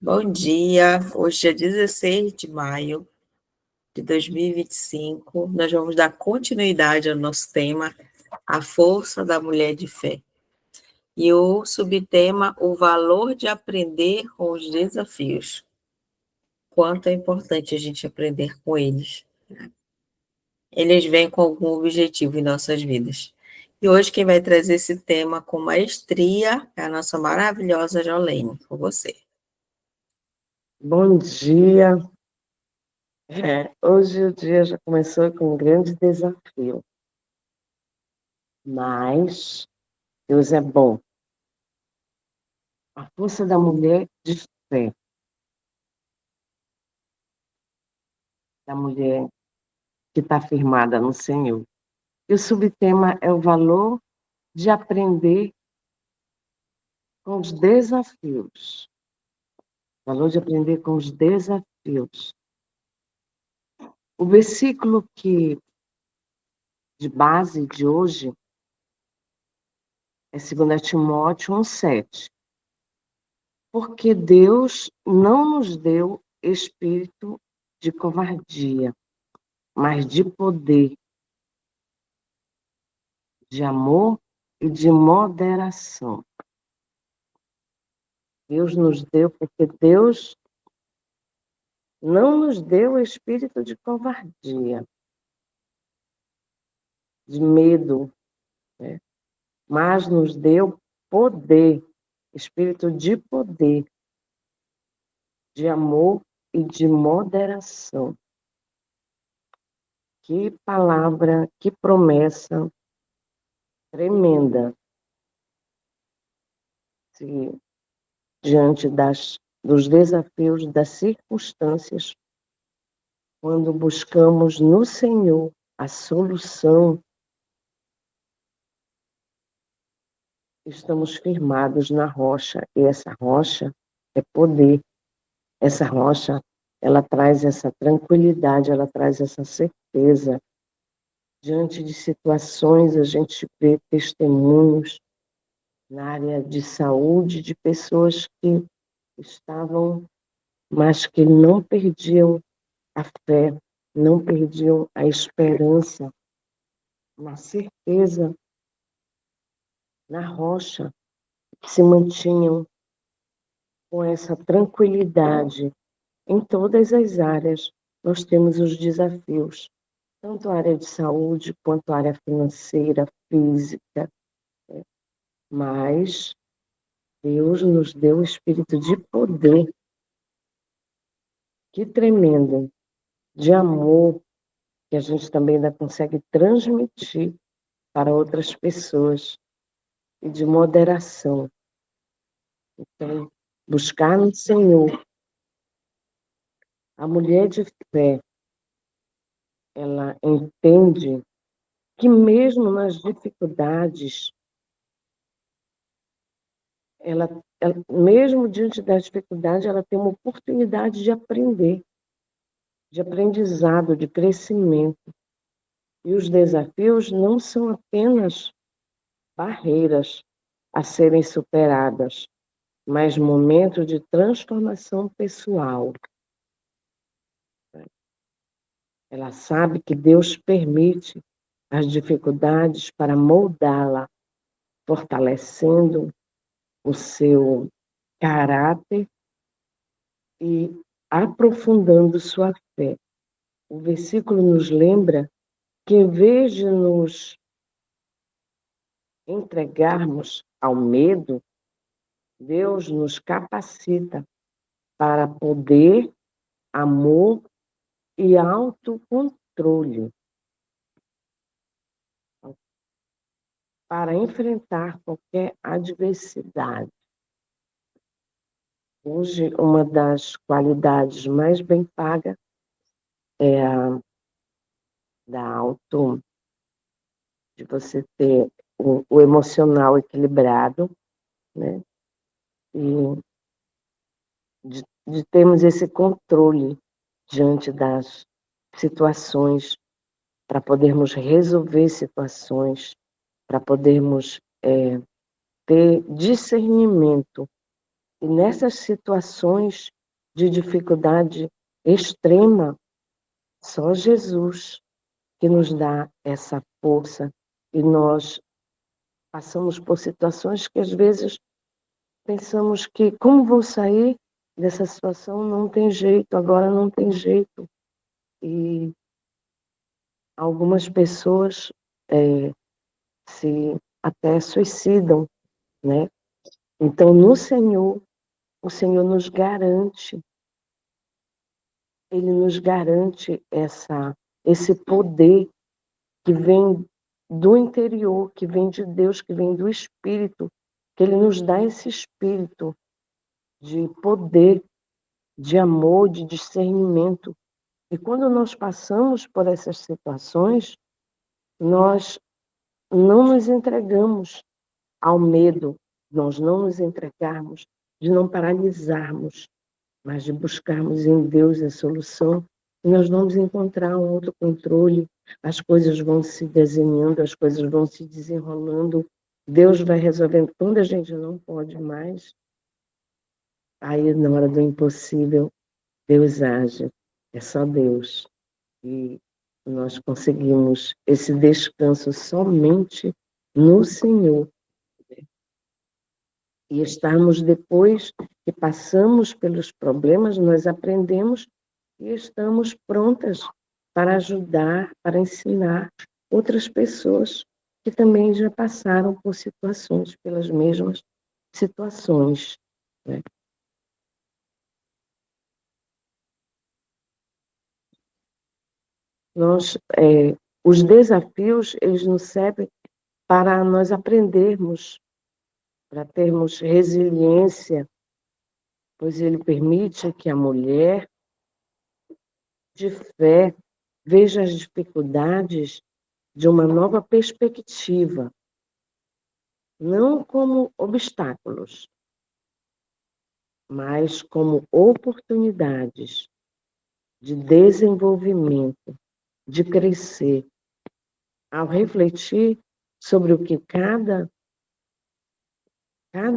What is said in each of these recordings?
Bom dia, hoje é 16 de maio de 2025. Nós vamos dar continuidade ao nosso tema, a força da mulher de fé. E o subtema, o valor de aprender com os desafios. Quanto é importante a gente aprender com eles. Eles vêm com algum objetivo em nossas vidas. E hoje quem vai trazer esse tema com maestria é a nossa maravilhosa Jolene, com você. Bom dia. Hoje o dia já começou com um grande desafio, mas Deus é bom. A força da mulher de fé, da mulher que está firmada no Senhor. E o subtema é o valor de aprender com os desafios. O valor de aprender com os desafios. O versículo de base de hoje é 2 Timóteo 1,7. Porque Deus não nos deu espírito de covardia, mas de poder, de amor e de moderação. Deus nos deu, porque Deus não nos deu espírito de covardia, de medo, né? Mas nos deu poder, espírito de poder, de amor e de moderação. Que palavra, que promessa tremenda. Se diante dos desafios, das circunstâncias, quando buscamos no Senhor a solução, estamos firmados na rocha, e essa rocha é poder. Essa rocha, ela traz essa tranquilidade, ela traz essa certeza. Diante de situações, a gente vê testemunhos na área de saúde de pessoas que estavam, mas que não perdiam a fé, não perdiam a esperança, na certeza, na rocha, que se mantinham com essa tranquilidade. Em todas as áreas, nós temos os desafios, tanto a área de saúde quanto a área financeira, física, mas Deus nos deu o espírito de poder, que tremendo, de amor, que a gente também ainda consegue transmitir para outras pessoas, e de moderação. Então, buscar no Senhor. A mulher de fé, ela entende que mesmo nas dificuldades, mesmo diante da dificuldade, ela tem uma oportunidade de aprender, de aprendizado, de crescimento. E os desafios não são apenas barreiras a serem superadas, mas momentos de transformação pessoal. Ela sabe que Deus permite as dificuldades para moldá-la, fortalecendo o seu caráter e aprofundando sua fé. O versículo nos lembra que, em vez de nos entregarmos ao medo, Deus nos capacita para poder, amor e autocontrole, para enfrentar qualquer adversidade. Hoje, uma das qualidades mais bem pagas é a de você ter o emocional equilibrado, né? E de termos esse controle diante das situações, para podermos resolver situações, para podermos ter discernimento E nessas situações de dificuldade extrema, só Jesus que nos dá essa força. E nós passamos por situações que às vezes pensamos que como vou sair dessa situação? Não tem jeito, agora não tem jeito. E algumas pessoas se até suicidam, né? Então, no Senhor, o Senhor nos garante, Ele nos garante esse poder que vem do interior, que vem de Deus, que vem do Espírito, que Ele nos dá esse espírito de poder, de amor, de discernimento. E quando nós passamos por essas situações, nós não nos entregamos ao medo, nós não nos entregarmos, de não paralisarmos, mas de buscarmos em Deus a solução, e nós vamos encontrar um autocontrole, as coisas vão se desenhando, as coisas vão se desenrolando, Deus vai resolvendo. Quando a gente não pode mais, aí na hora do impossível, Deus age, é só Deus. E nós conseguimos esse descanso somente no Senhor. E estarmos depois que passamos pelos problemas, nós aprendemos e estamos prontas para ajudar, para ensinar outras pessoas que também já passaram por situações, pelas mesmas situações, né? Nós, os desafios, eles nos servem para nós aprendermos, para termos resiliência, pois ele permite que a mulher de fé veja as dificuldades de uma nova perspectiva, não como obstáculos, mas como oportunidades de desenvolvimento, de crescer. Ao refletir sobre o que cada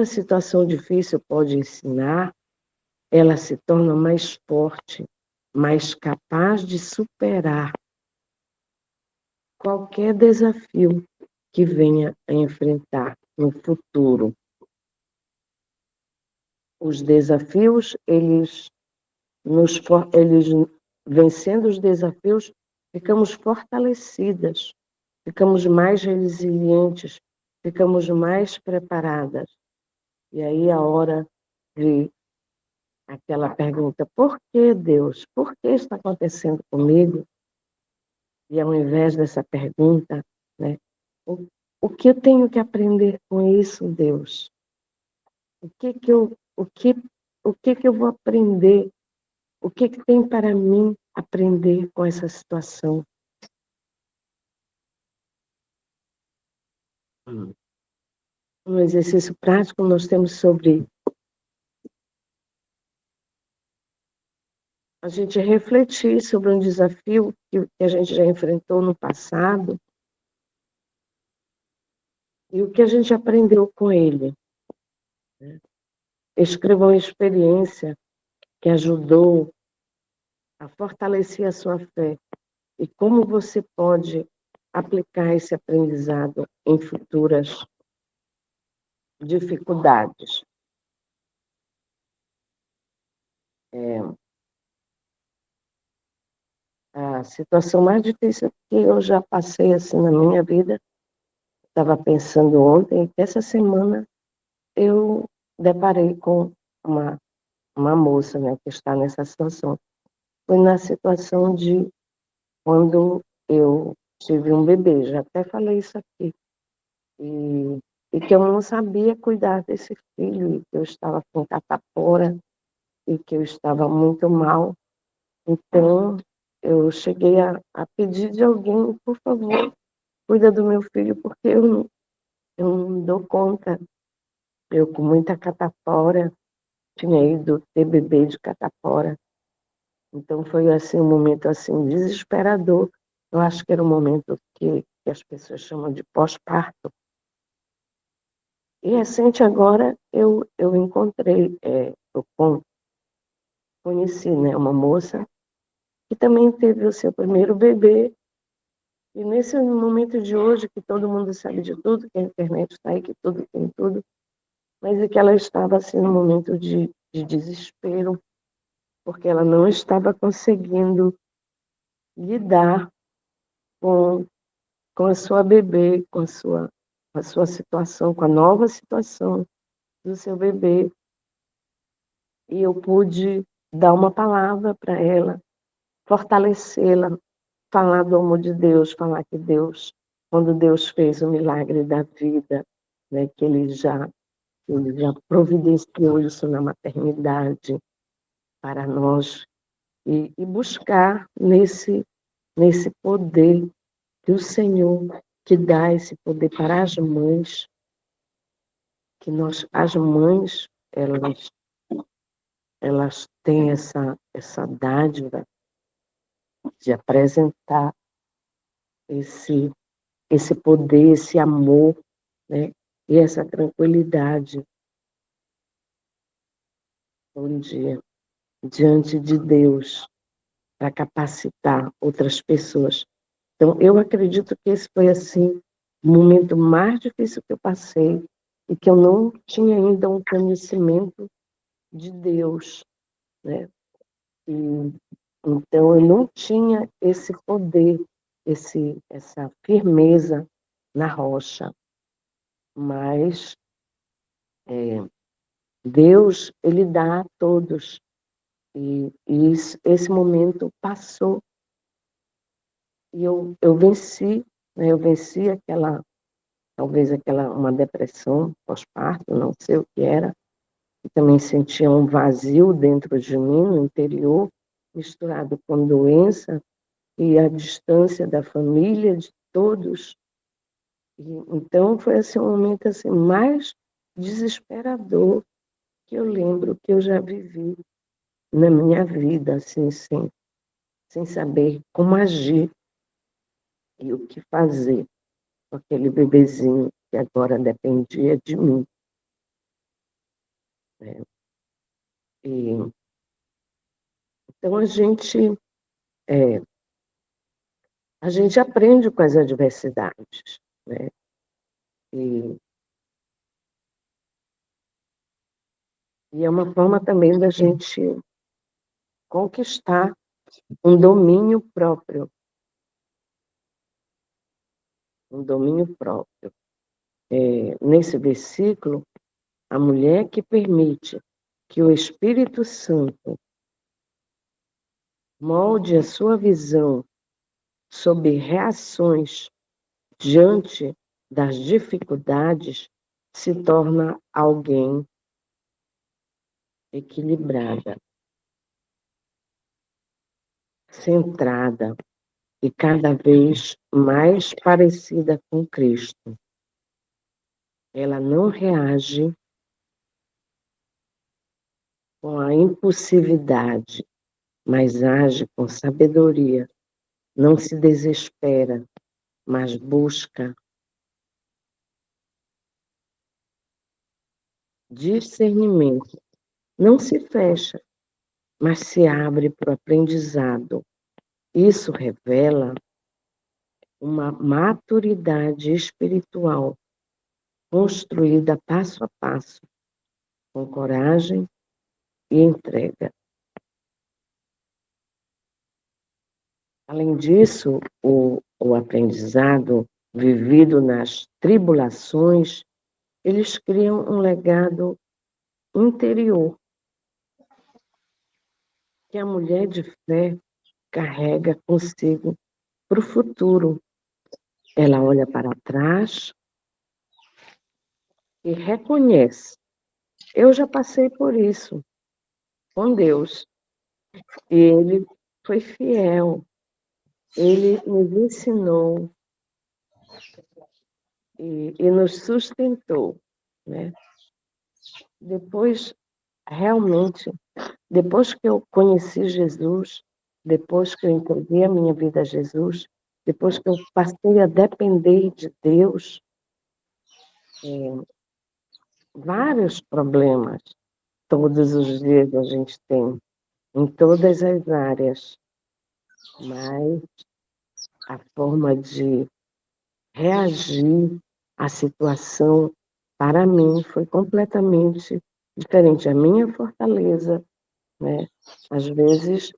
situação difícil pode ensinar, ela se torna mais forte, mais capaz de superar qualquer desafio que venha a enfrentar no futuro. Os desafios, eles vencendo os desafios, ficamos fortalecidas, ficamos mais resilientes, ficamos mais preparadas. E aí a hora de aquela pergunta, por que Deus? Por que está acontecendo comigo? E ao invés dessa pergunta, né, o, o que eu tenho que aprender com isso, Deus? O que que eu vou aprender? O que que tem para mim aprender com essa situação? Um exercício prático nós temos sobre a gente refletir sobre um desafio que a gente já enfrentou no passado e o que a gente aprendeu com ele. Escreva uma experiência que ajudou a fortalecer a sua fé e como você pode aplicar esse aprendizado em futuras dificuldades. A situação mais difícil que eu já passei assim na minha vida, estava pensando ontem, que essa semana eu deparei com uma moça, né, que está nessa situação. Foi na situação de quando eu tive um bebê, já até falei isso aqui, e que eu não sabia cuidar desse filho, e que eu estava com catapora, e que eu estava muito mal. Então, eu cheguei a pedir de alguém, por favor, cuida do meu filho, porque eu não dou conta. Eu, com muita catapora, tinha ido ter bebê de catapora. Então, foi assim, um momento assim, desesperador. Eu acho que era um momento que as pessoas chamam de pós-parto. E recente agora eu encontrei, conheci, né, uma moça que também teve o seu primeiro bebê. E nesse momento de hoje, que todo mundo sabe de tudo, que a internet está aí, que tudo tem tudo, mas é que ela estava assim num momento de desespero, porque ela não estava conseguindo lidar com, com a sua bebê, com a sua situação, com a nova situação do seu bebê. E eu pude dar uma palavra para ela, fortalecê-la, falar do amor de Deus, falar que Deus, quando Deus fez o milagre da vida, né, que ele já providenciou isso na maternidade para nós, e buscar nesse poder que o Senhor, que dá esse poder para as mães, que as mães, elas têm essa dádiva de apresentar esse, esse poder, esse amor, né? E essa tranquilidade, bom dia, diante de Deus, para capacitar outras pessoas. Então, eu acredito que esse foi, assim, o momento mais difícil que eu passei e que eu não tinha ainda um conhecimento de Deus, né? E, então, eu não tinha esse poder, essa firmeza na rocha, mas Deus, Ele dá a todos. E esse momento passou e eu venci, né? Eu venci talvez uma depressão pós-parto, não sei o que era, e também sentia um vazio dentro de mim, no interior, misturado com doença e a distância da família, de todos. Então foi assim, um momento assim, mais desesperador que eu lembro que eu já vivi na minha vida, assim, sem saber como agir e o que fazer com aquele bebezinho que agora dependia de mim, né? E, então é, a gente aprende com as adversidades, né? E, e é uma forma também da gente conquistar um domínio próprio, um domínio próprio. Nesse versículo, a mulher que permite que o Espírito Santo molde a sua visão sobre reações diante das dificuldades se torna alguém equilibrada, centrada e cada vez mais parecida com Cristo. Ela não reage com a impulsividade, mas age com sabedoria. Não se desespera, mas busca discernimento. Não se fecha, mas se abre para o aprendizado. Isso revela uma maturidade espiritual construída passo a passo, com coragem e entrega. Além disso, o aprendizado vivido nas tribulações, eles criam um legado interior que a mulher de fé carrega consigo para o futuro. Ela olha para trás e reconhece: eu já passei por isso com Deus, e Ele foi fiel, Ele nos ensinou e nos sustentou, né? Depois, realmente, depois que eu conheci Jesus, depois que eu entreguei a minha vida a Jesus, depois que eu passei a depender de Deus, vários problemas. Todos os dias a gente tem, em todas as áreas, mas a forma de reagir à situação, para mim, foi completamente diferente. A minha fortaleza, né? Às vezes,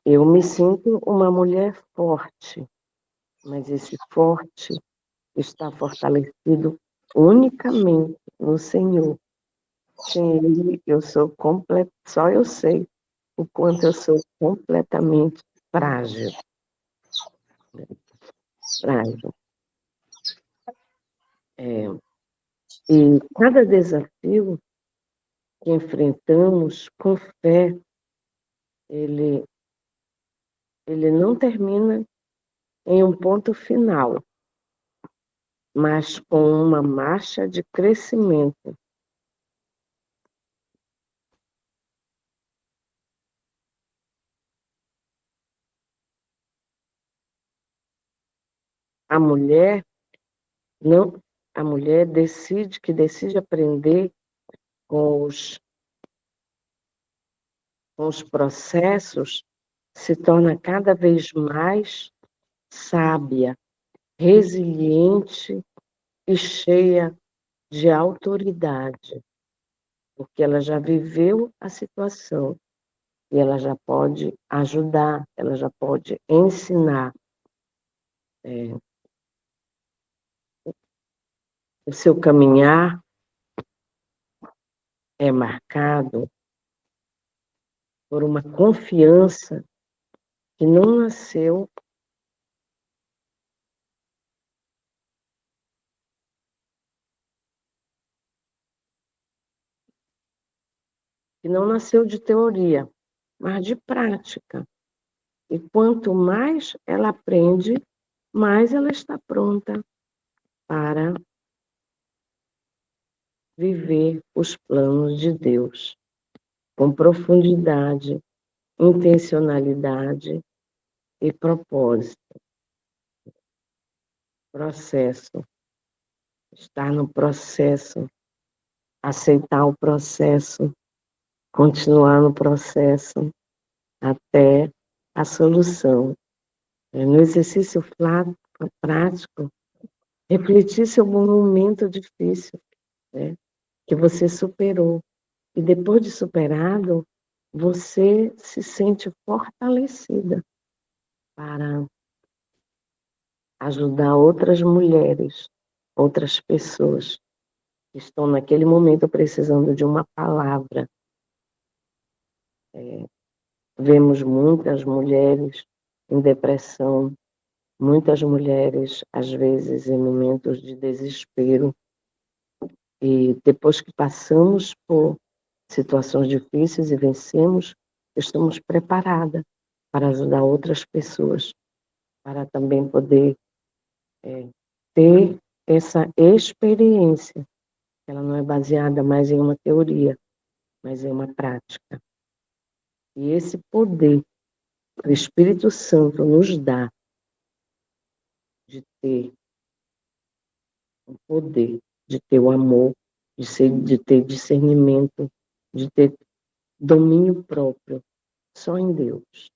eu me sinto uma mulher forte, mas esse forte está fortalecido unicamente no Senhor. Sem Ele, eu sou completa, só eu sei o quanto eu sou completamente frágil, frágil. É, e cada desafio que enfrentamos com fé, ele, ele não termina em um ponto final, mas com uma marcha de crescimento. A mulher não, a mulher decide aprender com os processos, se torna cada vez mais sábia, resiliente e cheia de autoridade, porque ela já viveu a situação e ela já pode ajudar, ela já pode ensinar. O seu caminhar é marcado por uma confiança que não nasceu, que não nasceu de teoria, mas de prática. E quanto mais ela aprende, mais ela está pronta para viver os planos de Deus com profundidade, intencionalidade e propósito. Processo, estar no processo, aceitar o processo, continuar no processo até a solução. No exercício prático, refletir sobre um momento difícil, né, que você superou. E depois de superado, você se sente fortalecida para ajudar outras mulheres, outras pessoas que estão naquele momento precisando de uma palavra. Vemos muitas mulheres em depressão, muitas mulheres, às vezes, em momentos de desespero, e depois que passamos por situações difíceis e vencemos, estamos preparadas para ajudar outras pessoas, para também poder ter essa experiência. Ela não é baseada mais em uma teoria, mas em uma prática. E esse poder que o Espírito Santo nos dá de ter o poder, de ter o amor, de ter discernimento, de ter domínio próprio, só em Deus.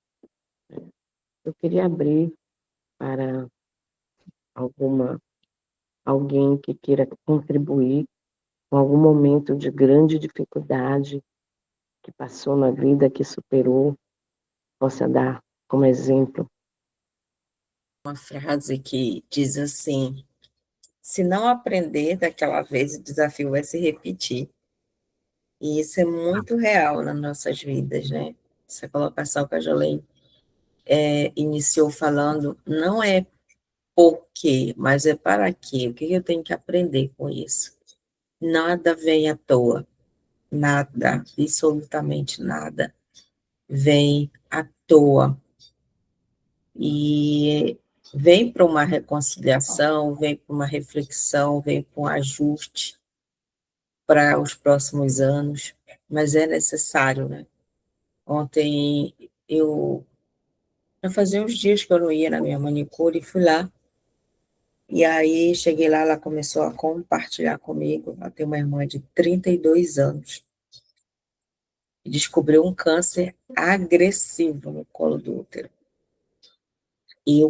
Eu queria abrir para alguém que queira contribuir com algum momento de grande dificuldade que passou na vida, que superou, possa dar como exemplo. Uma frase que diz assim: se não aprender daquela vez, o desafio vai se repetir. E isso é muito real nas nossas vidas, né? Essa colocação que a Jolene iniciou falando, não é por quê, mas é para quê. O que eu tenho que aprender com isso? Nada vem à toa, nada, absolutamente nada vem à toa. E vem para uma reconciliação, vem para uma reflexão, vem para um ajuste para os próximos anos, mas é necessário, né? Ontem já fazia uns dias que eu não ia na minha manicure e fui lá. E aí, cheguei lá, ela começou a compartilhar comigo. Ela tem uma irmã de 32 anos. E descobriu um câncer agressivo no colo do útero. E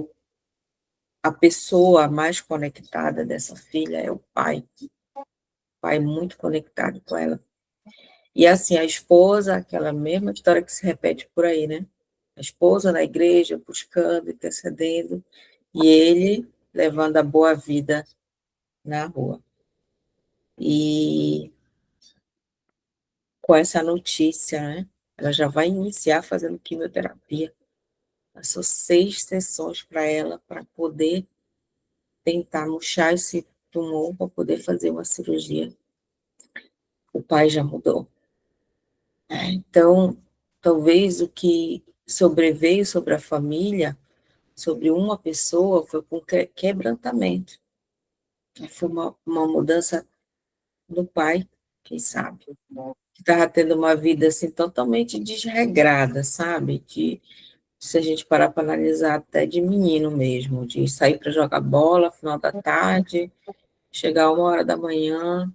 a pessoa mais conectada dessa filha é o pai. O pai muito conectado com ela. E assim, a esposa, aquela mesma história que se repete por aí, né? A esposa na igreja, buscando, intercedendo, e ele levando a boa vida na rua. E com essa notícia, né? Ela já vai iniciar fazendo quimioterapia. São 6 sessões para ela, para poder tentar murchar esse tumor, para poder fazer uma cirurgia. O pai já mudou. Então, talvez o que sobreveio sobre a família, sobre uma pessoa, foi com quebrantamento. Foi uma mudança do pai, quem sabe, que estava tendo uma vida assim totalmente desregrada, sabe? Se a gente parar para analisar, até de menino mesmo, de sair para jogar bola, final da tarde, chegar 1 hora da manhã,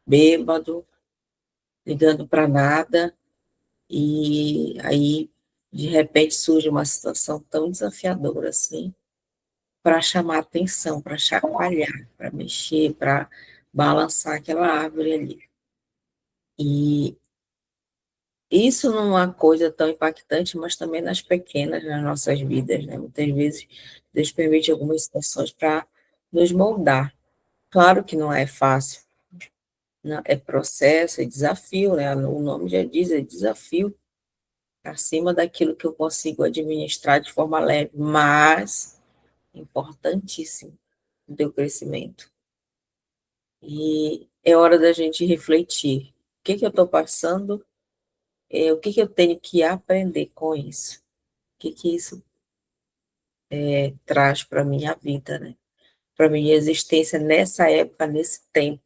bêbado, ligando para nada, e aí, de repente, surge uma situação tão desafiadora assim, para chamar atenção, para chacoalhar, para mexer, para balançar aquela árvore ali. E isso não é uma coisa tão impactante, mas também nas pequenas, nas nossas vidas, né? Muitas vezes Deus permite algumas situações para nos moldar. Claro que não é fácil, é processo, é desafio, né? O nome já diz, é desafio, acima daquilo que eu consigo administrar de forma leve, mas importantíssimo no teu crescimento. E é hora da gente refletir. O que eu estou passando? O que eu tenho que aprender com isso? O que isso traz para a minha vida, né? Para a minha existência nessa época, nesse tempo.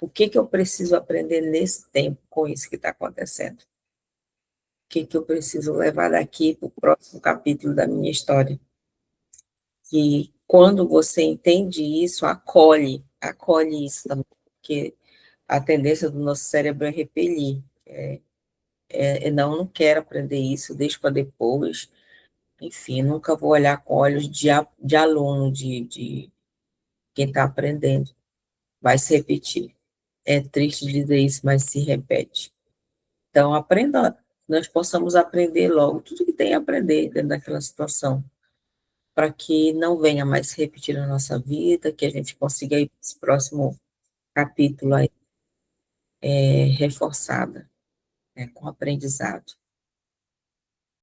O que eu preciso aprender nesse tempo com isso que está acontecendo? O que eu preciso levar daqui para o próximo capítulo da minha história? E quando você entende isso, acolhe isso também, porque a tendência do nosso cérebro é repelir. Não quero aprender isso, deixo para depois. Enfim, nunca vou olhar com olhos de aluno, de quem está aprendendo. Vai se repetir. É triste dizer isso, mas se repete. Então, aprenda, nós possamos aprender logo tudo que tem a aprender dentro daquela situação, para que não venha mais se repetir na nossa vida, que a gente consiga ir para esse próximo capítulo aí, reforçada, né, com aprendizado.